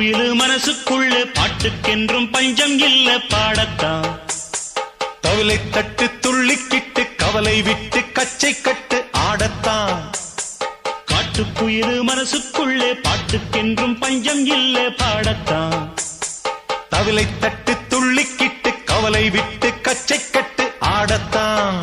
காட்டுக்குயிலு மனசுக்குள்ளே பாட்டுக்கென்றும் பஞ்சம் இல்ல பாடத்தான். தவிலை தட்டு துள்ளிக்கிட்டு கவலை விட்டு கச்சை கட்டு ஆடத்தான். காட்டுக்குயிலு மனசுக்குள்ளே பாட்டுக்கென்றும் பஞ்சம் இல்ல பாடத்தான். தவிலை தட்டு துள்ளிக்கிட்டு கவலை விட்டு கச்சை கட்டு ஆடத்தான்.